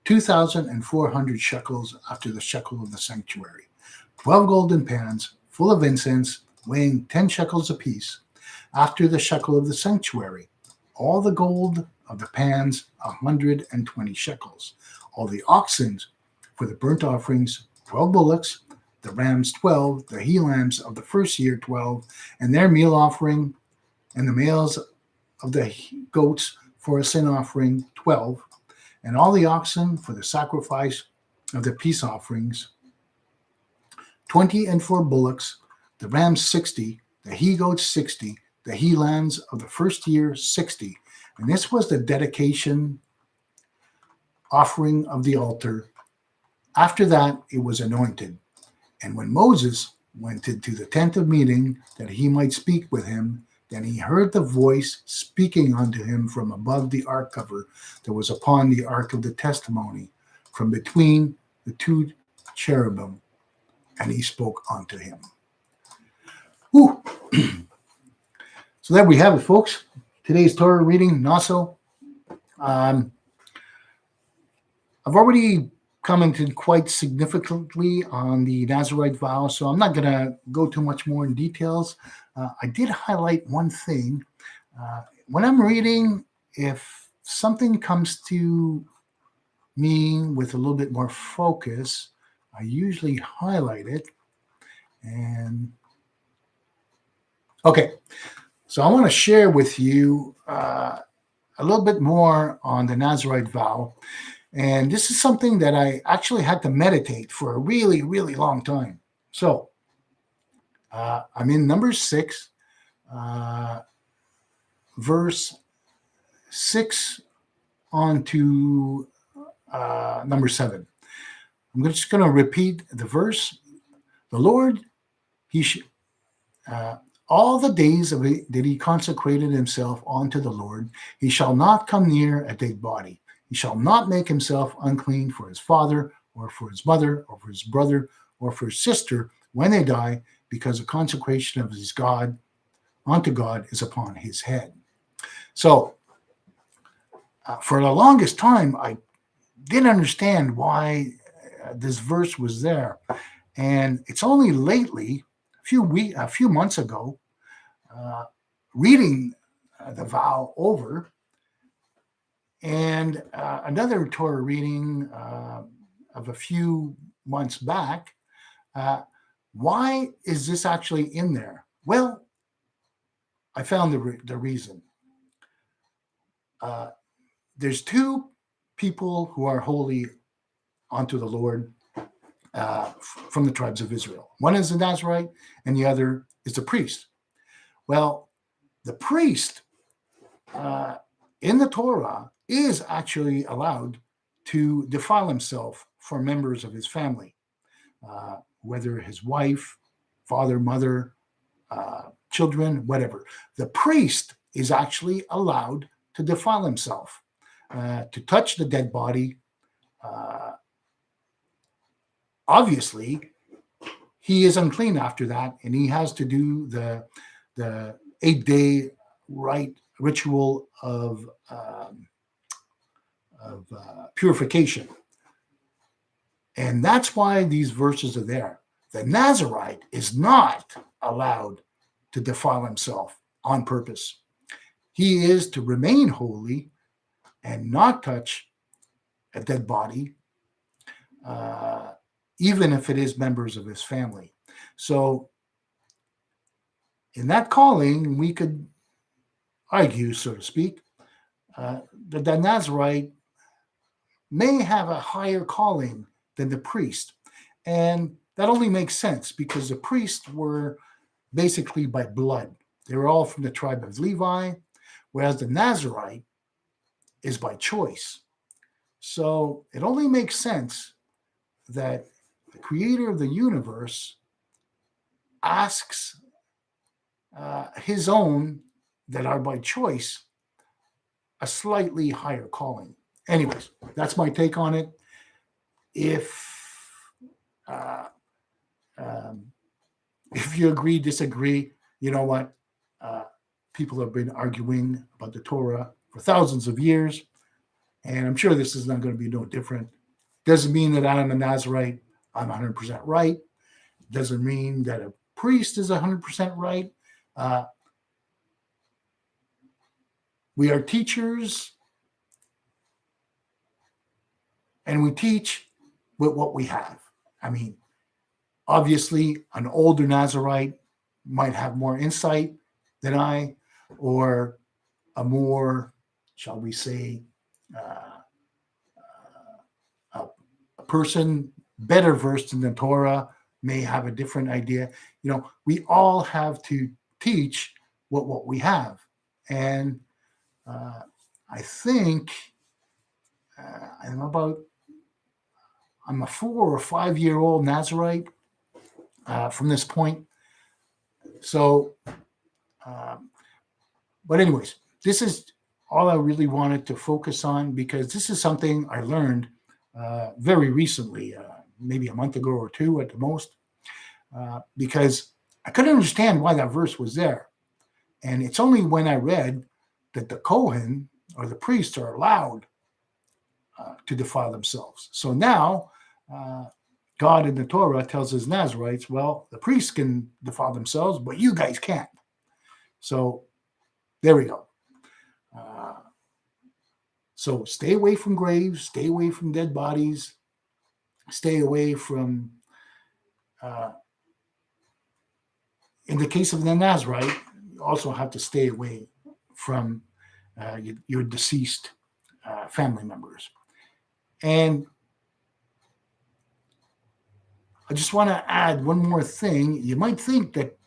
2,400 shekels after the shekel of the sanctuary. 12 golden pans full of incense weighing 10 shekels apiece after the shekel of the sanctuary. All the gold of the pans 120 shekels. All the oxen for the burnt offerings 12 bullocks, the rams 12, the he-lambs of the first year 12, and their meal offering, and the males of the goats for a sin offering 12, and all the oxen for the sacrifice of the peace offerings 20, and 4 bullocks, the rams 60, the he-goats 60, the he-lambs of the first year 60. And this was the dedication offering of the altar. After that, it was anointed. And when Moses went into the tent of meeting that he might speak with him, then he heard the voice speaking unto him from above the ark cover that was upon the ark of the testimony, from between the 2 cherubim, and he spoke unto him. Whew. So there we have it, folks. Today's Torah reading, Naso. I've already commented quite significantly on the Nazarite vow, so I'm not going to go too much more in details. I did highlight one thing. When I'm reading, if something comes to me with a little bit more focus, I usually highlight it. And okay, so I want to share with you a little bit more on the Nazarite vow. And this is something that I actually had to meditate for a really, really long time. So I'm in Numbers 6, verse 6 on to number 7. I'm just going to repeat the verse. The Lord, all the days of it that he consecrated himself unto the Lord, he shall not come near a dead body. He shall not make himself unclean for his father, or for his mother, or for his brother, or for his sister when they die, because the consecration of his God unto God is upon his head. So, for the longest time, I didn't understand why this verse was there, and it's only lately, a few months ago, reading the vow over, and another Torah reading of a few months back. Why is this actually in there? Well, I found the reason. There's 2 people who are holy unto the Lord from the tribes of Israel. One is the Nazarite, and the other is the priest. Well, the priest in the Torah is actually allowed to defile himself for members of his family, whether his wife, father, mother, children, whatever. The priest is actually allowed to defile himself, to touch the dead body. Obviously, he is unclean after that, and he has to do the 8-day ritual of purification. And that's why these verses are there. The Nazarite is not allowed to defile himself on purpose. He is to remain holy and not touch a dead body even if it is members of his family. So in that calling, we could argue, so to speak, that the Nazarite may have a higher calling than the priest. And that only makes sense because the priests were basically by blood. They were all from the tribe of Levi, whereas the Nazarite is by choice. So it only makes sense that the creator of the universe asks his own that are by choice a slightly higher calling. Anyways, that's my take on it. Uh, um, if you agree, disagree, you know what? Uh, People have been arguing about the Torah for thousands of years, and I'm sure this is not going to be no different. Doesn't mean that I'm a Nazarite, I'm 100% right. Doesn't mean that a priest is 100% right. Uh, we are teachers, and we teach with what we have. I mean, obviously, an older Nazarite might have more insight than I, or a more, shall we say, uh, a person better versed in the Torah may have a different idea. We all have to teach what we have. And I think I'm a 4 or 5 year old Nazarite from this point. So, but anyways, this is all I really wanted to focus on because this is something I learned very recently, maybe a month ago or two at the most, because I couldn't understand why that verse was there. And it's only when I read that the Kohen or the priests are allowed to defile themselves. So now, God in the Torah tells his Nazarites, well, the priests can defile themselves, but you guys can't. So there we go. So stay away from graves, stay away from dead bodies, stay away from, in the case of the Nazarite, you also have to stay away from your deceased family members. And I just want to add one more thing. You might think that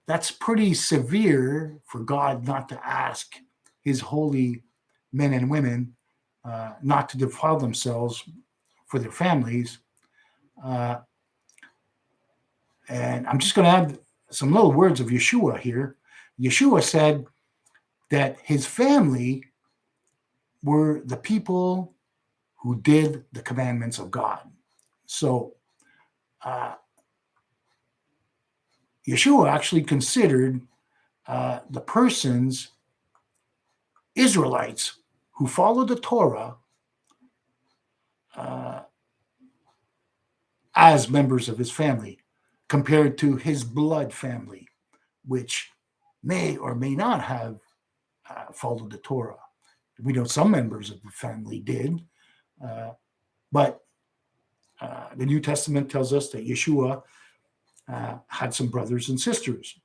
that's pretty severe for God not to ask his holy men and women not to defile themselves for their families. And I'm just going to add some little words of Yeshua here. Yeshua said that his family were the people who did the commandments of God. So Yeshua actually considered the persons, Israelites, who followed the Torah as members of his family, compared to his blood family, which may or may not have followed the Torah. We know some members of the family did, but the New Testament tells us that Yeshua had some brothers and sisters.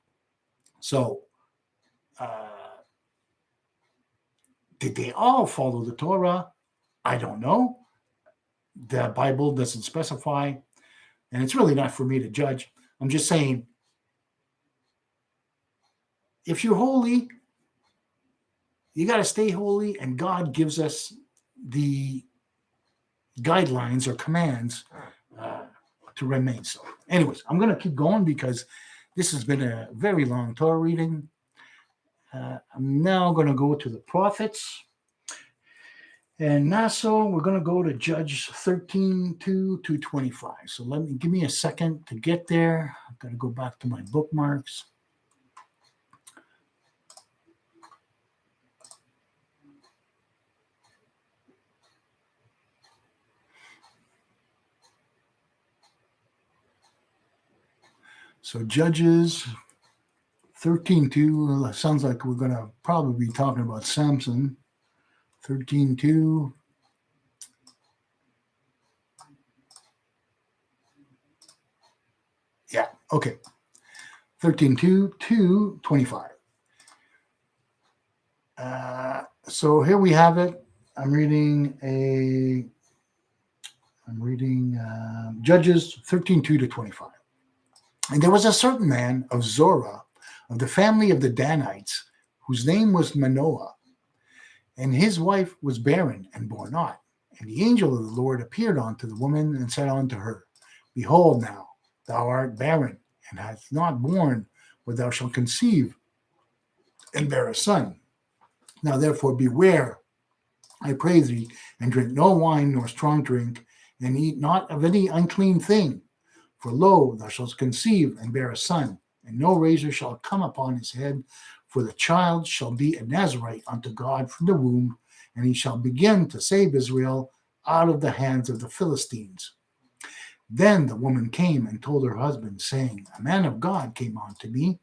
So, did they all follow the Torah? I don't know. The Bible doesn't specify, and it's really not for me to judge. I'm just saying, if you're holy, you got to stay holy, and God gives us the guidelines or commands to remain so. Anyways, I'm going to keep going because this has been a very long Torah reading. I'm now going to go to the prophets. And Naso, we're going to go to Judge 13:2-25. So give me a second to get there. I'm going to go back to my bookmarks. So Judges 13:2 sounds like we're going to probably be talking about Samson. 13:2. Okay, 13:2 to 25. So here we have it. I'm reading Judges 13:2 to 25. And there was a certain man of Zorah, of the family of the Danites, whose name was Manoah, and his wife was barren and bore not. And the angel of the Lord appeared unto the woman and said unto her, Behold now, thou art barren, and hast not borne, but thou shalt conceive and bear a son. Now therefore beware, I pray thee, and drink no wine nor strong drink, and eat not of any unclean thing. For lo, thou shalt conceive and bear a son, and no razor shall come upon his head, for the child shall be a Nazarite unto God from the womb, and he shall begin to save Israel out of the hands of the Philistines. Then the woman came and told her husband, saying, A man of God came unto me,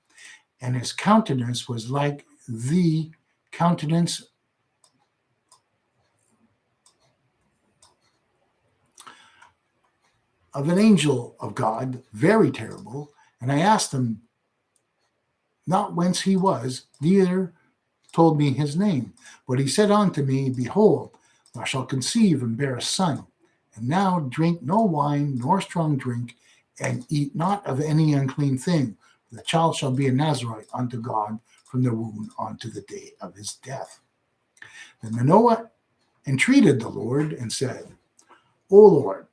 and his countenance was like the countenance of an angel of God, very terrible. And I asked him not whence he was, neither told me his name. But he said unto me, Behold, thou shalt conceive and bear a son. And now drink no wine nor strong drink, and eat not of any unclean thing. For the child shall be a Nazarite unto God from the womb unto the day of his death. Then Manoah entreated the Lord and said, O Lord,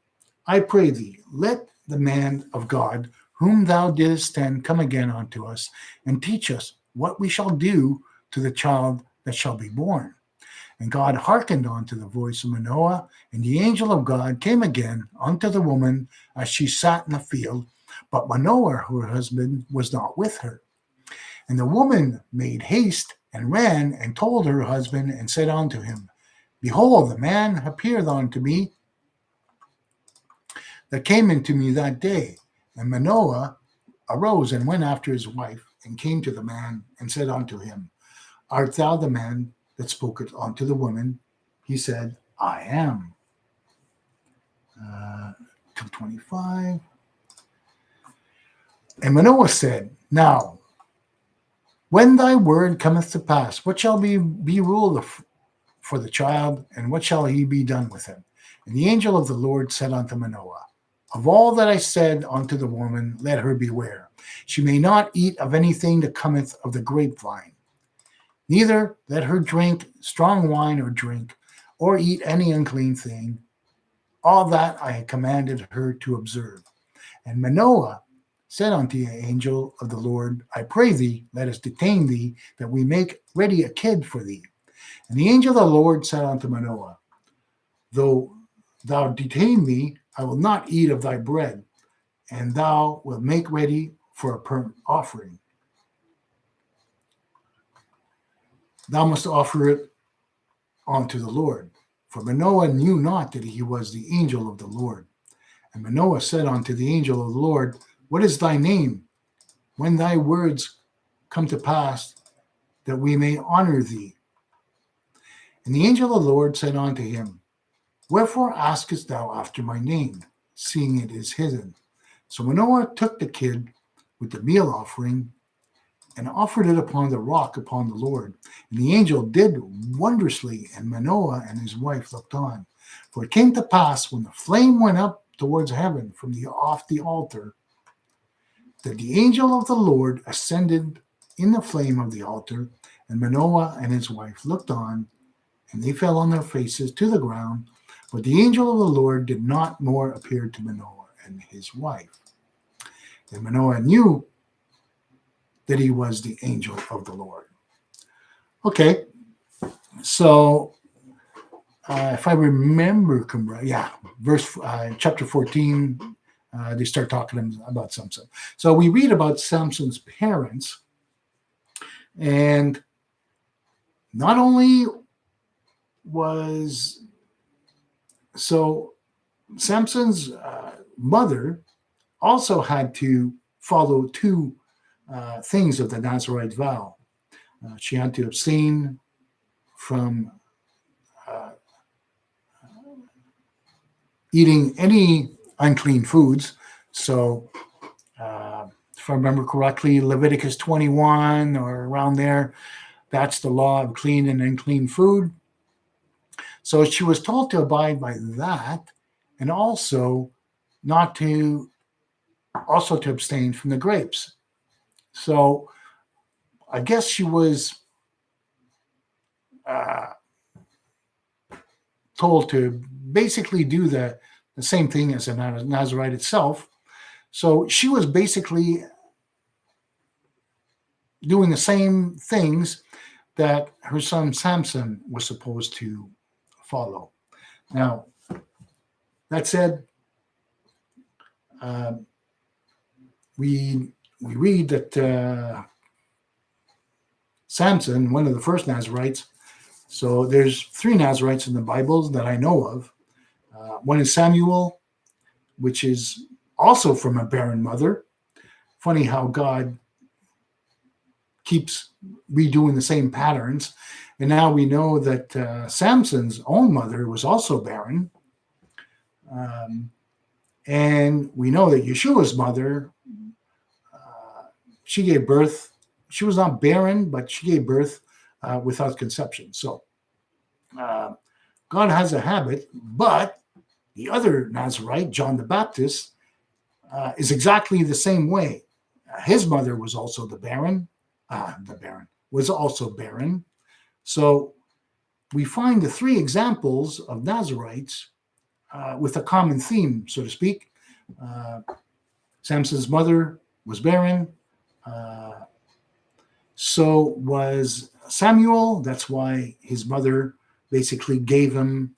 I pray thee, let the man of God whom thou didst send come again unto us, and teach us what we shall do to the child that shall be born. And God hearkened unto the voice of Manoah, and the angel of God came again unto the woman as she sat in the field, but Manoah, her husband, was not with her. And the woman made haste and ran and told her husband, and said unto him, Behold, the man appeared unto me that came into me that day. And Manoah arose and went after his wife, and came to the man, and said unto him, Art thou the man that spoke it unto the woman? He said, I am. 225. And Manoah said, Now, when thy word cometh to pass, what shall be ruled for the child, and what shall he be done with him? And the angel of the Lord said unto Manoah, Of all that I said unto the woman, let her beware. She may not eat of anything that cometh of the grapevine, neither let her drink strong wine or drink, or eat any unclean thing. All that I had commanded her to observe. And Manoah said unto the angel of the Lord, I pray thee, let us detain thee, that we make ready a kid for thee. And the angel of the Lord said unto Manoah, Though thou detain me, I will not eat of thy bread, and thou wilt make ready for a burnt offering. Thou must offer it unto the Lord. For Manoah knew not that he was the angel of the Lord. And Manoah said unto the angel of the Lord, What is thy name? When thy words come to pass, that we may honor thee. And the angel of the Lord said unto him, Wherefore askest thou after my name, seeing it is hidden? So Manoah took the kid with the meal offering and offered it upon the rock upon the Lord. And the angel did wondrously, and Manoah and his wife looked on. For it came to pass, when the flame went up towards heaven from off the altar, that the angel of the Lord ascended in the flame of the altar, and Manoah and his wife looked on, and they fell on their faces to the ground. But the angel of the Lord did not more appear to Manoah and his wife. And Manoah knew that he was the angel of the Lord. Okay, so if I remember correctly, chapter 14, they start talking about Samson. So we read about Samson's parents, and not only was Samson's mother also had to follow two things of the Nazarite vow. She had to abstain from eating any unclean foods. So if I remember correctly, Leviticus 21 or around there. That's the law of clean and unclean food. So she was told to abide by that, and also not to also to abstain from the grapes. So I guess she was uh, told to basically do the same thing as a Nazarite itself. So she was basically doing the same things that her son Samson was supposed to follow. Now, that said, uh, we read that Samson, one of the first Nazarites, so there's 3 Nazarites in the Bible that I know of. One is Samuel, which is also from a barren mother. Funny how God keeps redoing the same patterns. And now we know that Samson's own mother was also barren. And we know that Yeshua's mother, she gave birth. She was not barren, but she gave birth without conception. So God has a habit, but the other Nazarite, John the Baptist, is exactly the same way. His mother was also was also barren. So we find the 3 examples of Nazarites with a common theme, so to speak. Samson's mother was barren. So was Samuel. That's why his mother basically gave him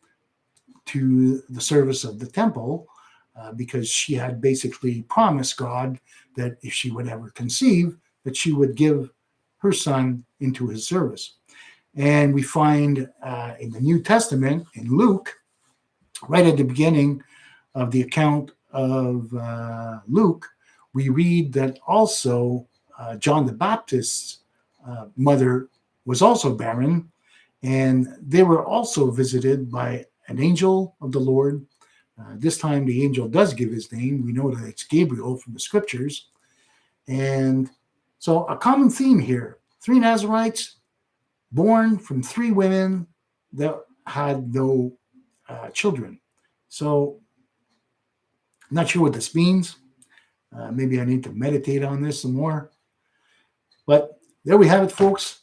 to the service of the temple, because she had basically promised God that if she would ever conceive, that she would give her son into his service. And we find in the New Testament, in Luke, right at the beginning of the account of Luke, we read that also John the Baptist's mother was also barren, and they were also visited by an angel of the Lord. This time the angel does give his name. We know that it's Gabriel from the scriptures. And so a common theme here, 3 Nazarites born from 3 women that had no children. So I'm not sure what this means. Maybe I need to meditate on this some more. But there we have it, folks.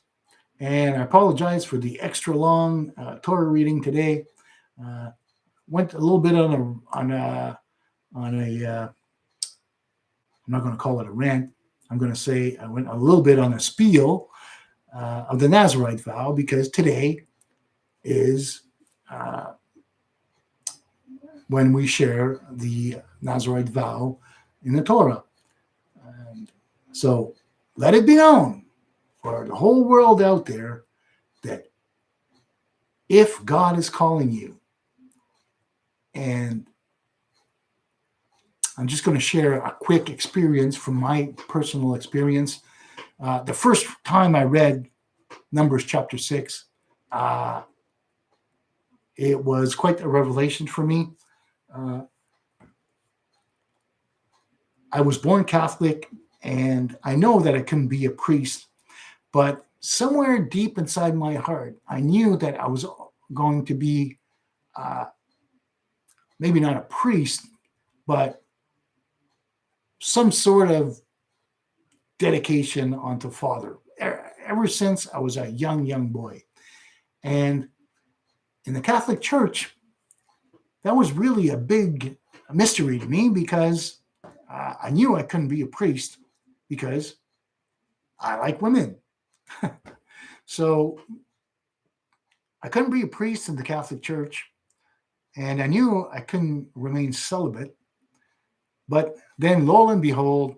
And I apologize for the extra long Torah reading today. Went a little bit on a I'm not going to call it a rant. I'm going to say I went a little bit on a spiel of the Nazarite vow, because today is when we share the Nazarite vow in the Torah. And so let it be known for the whole world out there that if God is calling you, and I'm just going to share a quick experience from my personal experience. The first time I read Numbers chapter 6, it was quite a revelation for me. I was born Catholic, and I know that I couldn't be a priest, but somewhere deep inside my heart, I knew that I was going to be maybe not a priest, but some sort of dedication onto Father ever since I was a young boy. And in the Catholic Church, that was really a big mystery to me, because I knew I couldn't be a priest because I like women. So I couldn't be a priest in the Catholic Church, and I knew I couldn't remain celibate. But then, lo and behold,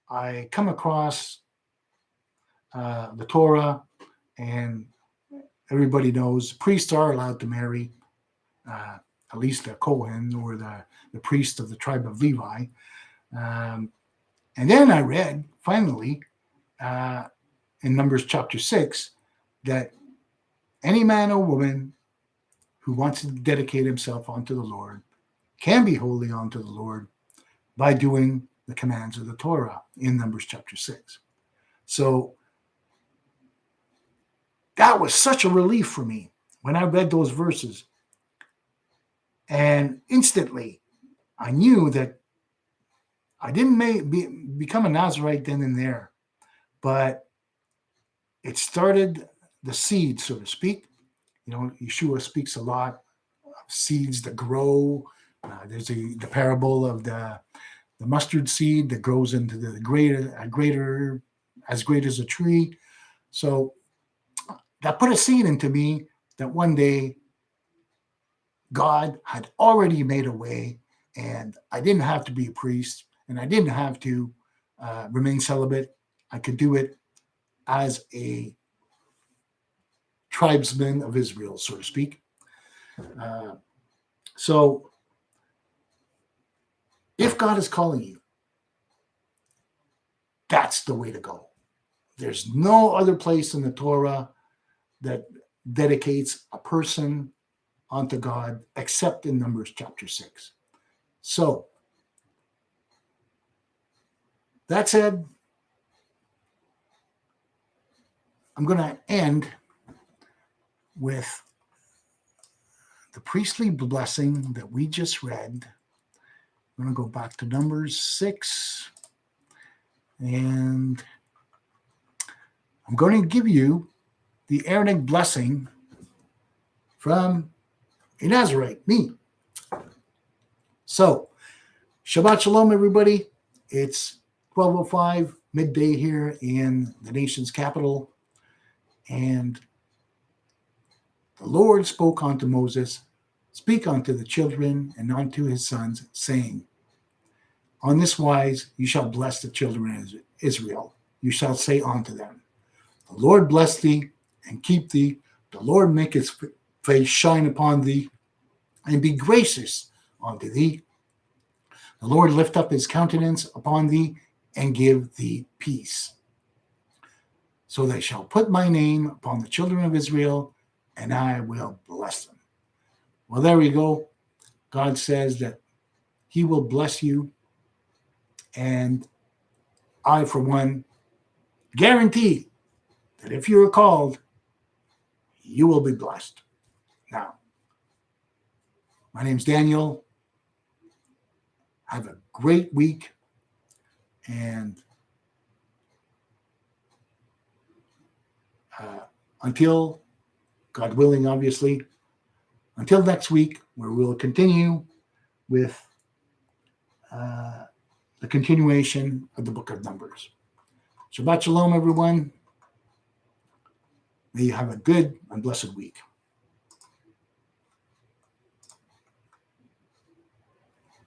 I come across the Torah, and everybody knows priests are allowed to marry, at least a Kohen, or the priest of the tribe of Levi. And then I read, finally, in Numbers chapter 6, that any man or woman who wants to dedicate himself unto the Lord can be holy unto the Lord by doing the commands of the Torah in Numbers chapter 6. So that was such a relief for me when I read those verses. And instantly, I knew that I didn't become a Nazarite then and there, but it started the seed, so to speak. Yeshua speaks a lot of seeds that grow. There's the parable of the mustard seed that grows into the as great as a tree. So that put a seed into me that one day God had already made a way, and I didn't have to be a priest, and I didn't have to remain celibate. I could do it as a tribesman of Israel, so to speak. So if God is calling you, that's the way to go. There's no other place in the Torah that dedicates a person unto God except in Numbers chapter 6. So that said, I'm going to end with the priestly blessing that we just read. I'm going to go back to Numbers 6, and I'm going to give you the Aaronic blessing from a Nazarite, me. So, Shabbat Shalom, everybody. It's 12:05 midday here in the nation's capital, and the Lord spoke unto Moses, "Speak unto the children and unto his sons, saying, On this wise you shall bless the children of Israel. You shall say unto them, The Lord bless thee and keep thee. The Lord make his face shine upon thee and be gracious unto thee. The Lord lift up his countenance upon thee and give thee peace. So they shall put my name upon the children of Israel, and I will bless them." Well, there we go. God says that he will bless you, and I, for one, guarantee that if you are called, you will be blessed. Now, my name's Daniel. Have a great week, and until, God willing, obviously, until next week, where we'll continue with the continuation of the book of Numbers. Shabbat Shalom, everyone. May you have a good and blessed week.